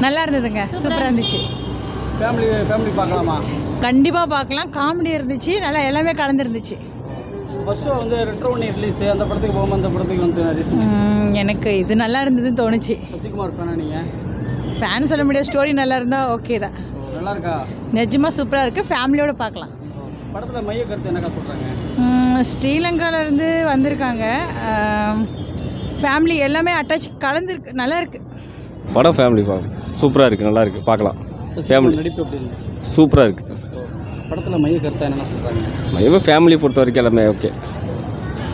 நல்லா இருந்ததுங்க, சூப்பராக இருந்துச்சு. ஃபேமிலி பார்க்கலாமா? கண்டிப்பாக பார்க்கலாம். காமெடி இருந்துச்சு, நல்லா எல்லாமே கலந்துருந்துச்சு. ஃபர்ஸ்ட் வந்து ரெட்ரோ ஒன்று ரிலீஸ், அந்த படத்துக்கு போகாமல் அந்த படத்துக்கு வந்து எனக்கு இது நல்லா இருந்ததுன்னு தோணுச்சு. சசிகுமார் ஃபேனா நீங்கள்? ஃபேன் சொல்ல முடியாது, ஸ்டோரி நல்லா இருந்தால் ஓகே தான். நல்லா இருக்கா? நிஜமாக சூப்பராக இருக்குது, ஃபேமிலியோடு பார்க்கலாம். படத்தில் மைய கருத்து என்னக்கா சொல்கிறாங்க? ஸ்ரீலங்காவிலேருந்து வந்திருக்காங்க, ஃபேமிலி எல்லாமே அட்டாச் கலந்துருக்கு, நல்லா இருக்குது. படம் ஃபேமிலி பார்க்கலாம், சூப்பராக இருக்குது, நல்லா இருக்குது, பார்க்கலாம். ஃபேமிலி நடிப்பு எப்படி இருக்குது? சூப்பராக இருக்குது. படத்தில் மைய கருத்தை என்னென்ன சொல்கிறாங்க? மையமாக ஃபேமிலி பொறுத்த வரைக்கும் எல்லாமே ஓகே.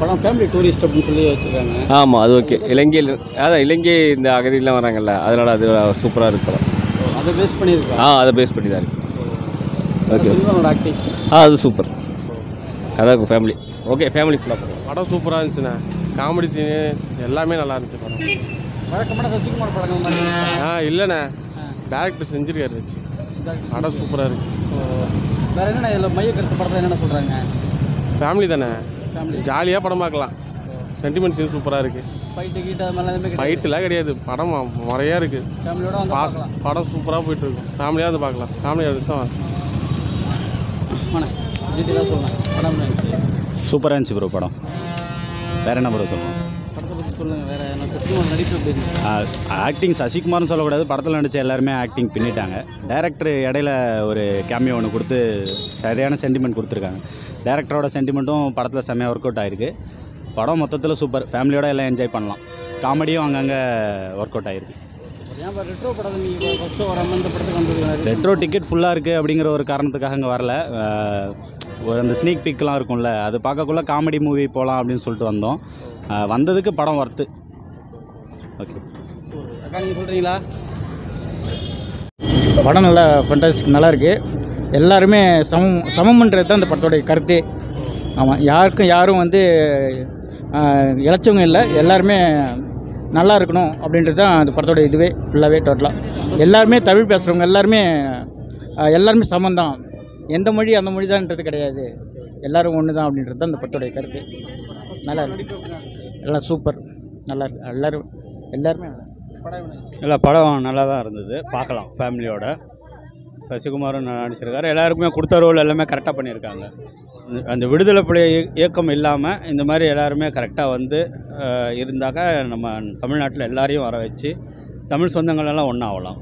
படம் ஃபேமிலி டூரிஸ்ட் அப்படின்னு சொல்லி வச்சுருக்காங்க. ஆமாம், அது ஓகே. இலங்கையில் அதான் இலங்கை இந்த அகதியெலாம் வராங்கல்ல, அதனால் அது சூப்பராக இருக்கு படம். அதை பேஸ் பண்ணியிருக்கா? அதை பேஸ் பண்ணி தான் இருக்குது. ஓகே. ஆக்டிங் அது சூப்பர், அதான் ஃபேமிலி ஓகே. ஃபேமிலி ஃபுல்லாக படம் சூப்பராக இருந்துச்சுண்ணே. காமெடி சீனு எல்லாமே நல்லா இருந்துச்சு படம். வழக்கமான சசிகுமார் படங்கள் மாதிரி இல்லைண்ணே, டேரக்டர் செஞ்சுருக்காரு வச்சு. படம் சூப்பராக இருக்குது. வேறு என்னென்ன இதில் மைய கருத்து படத்தில் என்னென்ன சொல்கிறாங்க? ஃபேமிலி தானே, ஜாலியாக படம் பார்க்கலாம். சென்டிமெண்ட் சீன் சூப்பராக இருக்குது. ஃபைட்டு கீட்டு அது மாதிரிலாம் எதுவுமே ஃபைட்டுலாம் கிடையாது, படம் முறையாக இருக்குது. ஃபேமிலியோட வந்து படம் சூப்பராக போயிட்டுருக்கு. ஃபேமிலியாக வந்து பார்க்கலாம். ஃபேமிலியாக இருந்துச்சு. டீட்டெயிலாக சொல்லலாம். படம் சூப்பராக இருந்துச்சு ப்ரோ படம். வேறு என்ன ப்ரோ சொல்லணும்? படத்தை பற்றி சொல்லுங்கள். வேறு என்ன சசிகுமார் நடிப்பு எப்படி இருக்கு? ஆக்டிங் சசிகுமார்னு சொல்லக்கூடாது, படத்தில் நடித்த எல்லாருமே ஆக்டிங் பின்னிட்டாங்க. டேரக்டர் இடையில ஒரு கேமியோ ஒன்று கொடுத்து சரியான சென்டிமெண்ட் கொடுத்துருக்காங்க. டேரக்டரோட சென்டிமெண்ட்டும் படத்தில் செம்மையாக ஒர்க் அவுட் ஆகிருக்கு. படம் மொத்தத்தில் சூப்பர், ஃபேமிலியோட எல்லாம் என்ஜாய் பண்ணலாம். காமெடியும் அங்கங்கே ஒர்க் அவுட் ஆகிருக்கு. ரெட்ரோ படம் நீங்கள் ஃபஸ்ட்டு வராமல் இந்த படத்துக்கு வந்தது? ரெட்ரோ டிக்கெட் ஃபுல்லாக இருக்குது அப்படிங்கிற ஒரு காரணத்துக்காக அங்கே வரல. ஒரு அந்த ஸ்னீக் பிக்லாம் இருக்கும்ல, அது பார்க்கக்குள்ளே காமெடி மூவி போகலாம் அப்படின்னு சொல்லிட்டு வந்தோம். வந்ததுக்கு படம் ஒர்த்து. ஓகே அக்கா நீங்கள் சொல்கிறீங்களா? படம் நல்லா ஃபண்டாஸ்டிக், நல்லா இருக்குது. எல்லாருமே சமம்ன்றது தான் இந்த படத்தோடைய கருத்து. ஆமாம், யாரும் வந்து இழைச்சவங்க இல்லை, எல்லாருமே நல்லா இருக்கணும் அப்படின்றது தான் அந்த படத்தோட இதுவே ஃபுல்லாகவே டோட்டலாக. எல்லாருமே தமிழ் பேசுகிறவங்க எல்லாருமே சமந்தான். எந்த மொழி அந்த மொழி தான்ன்றது கிடையாது, எல்லோரும் ஒன்று தான் அப்படின்றது தான் அந்த படத்தோடைய கருத்து. நல்லா இருக்கு, எல்லாம் சூப்பர், நல்லா இருக்கு. எல்லாருமே இல்லை படம் நல்லா தான் இருந்தது, பார்க்கலாம் ஃபேமிலியோட. சசிகுமாரும் நடிச்சிருக்காரு. எல்லாருக்குமே கொடுத்த ரோல் எல்லாமே கரெக்டாக பண்ணியிருக்காங்க. அந்த விடுதலை புலி இயக்கம் இல்லாமல் இந்த மாதிரி எல்லாருமே கரெக்டாக வந்து இருந்தாக்கா நம்ம தமிழ்நாட்டில் எல்லாரையும் வர வச்சு தமிழ் சொந்தங்களெல்லாம் ஒன்றாகலாம்.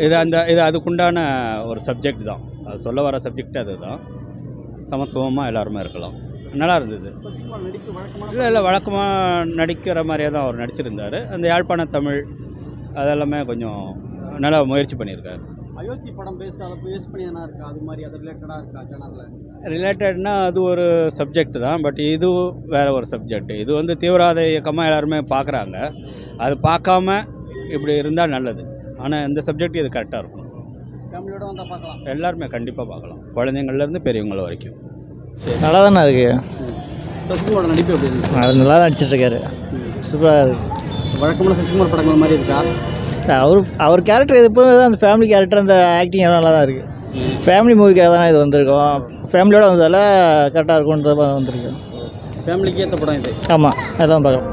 இது அதுக்குண்டான ஒரு சப்ஜெக்ட் தான், அது சொல்ல வர சப்ஜெக்ட் அதுதான். சமத்துவமாக எல்லாருமே இருக்கலாம். நல்லா இருந்தது. இல்லை வழக்கமாக நடிக்கிற மாதிரியே தான் அவர் நடிச்சிருந்தார். அந்த யாழ்ப்பாண தமிழ் அதெல்லாமே கொஞ்சம் நல்லா முயற்சி பண்ணியிருக்காரு. அயோத்தி படம் பேஸ் பண்ணி தானே இருக்கா? அது மாதிரி அது ரிலேட்டடாக இருக்கா? சேனலில் ரிலேட்டட்னா அது ஒரு சப்ஜெக்ட் தான், பட் இது வேறு ஒரு சப்ஜெக்ட். இது வந்து தீவிரவாத இயக்கமாக எல்லாருமே பார்க்குறாங்க. அது பார்க்காம இப்படி இருந்தால் நல்லது. ஆனால் இந்த சப்ஜெக்ட் இது கரெக்டாக இருக்கும். ஃபேமிலியோட வந்தால் பார்க்கலாம். எல்லாருமே கண்டிப்பாக பார்க்கலாம், குழந்தைங்கள்லேருந்து பெரியவங்கள வரைக்கும். நல்லா தானே இருக்குது. சசிகுமாரோட நடிப்பு எப்படி இருந்துச்சு? அவர் நல்லா நடிச்சிட்ருக்காரு, சூப்பராக இருக்குது. வழக்கமான சசிகுமார் படங்கள் மாதிரி இருக்கா? அவர் கேரக்டர் இது போது அந்த ஃபேமிலி கேரக்டர், அந்த ஆக்டிங் எல்லாம் நல்லா தான் இருக்குது. ஃபேமிலி மூவிக்காக தான் இது வந்திருக்கோம். ஃபேமிலியோடு வந்ததால் கரெக்டாக இருக்கும்ன்றது வந்திருக்கு. ஃபேமிலிக்கு ஏற்ற படம் இது. ஆமாம், எல்லாம் பார்க்கலாம்.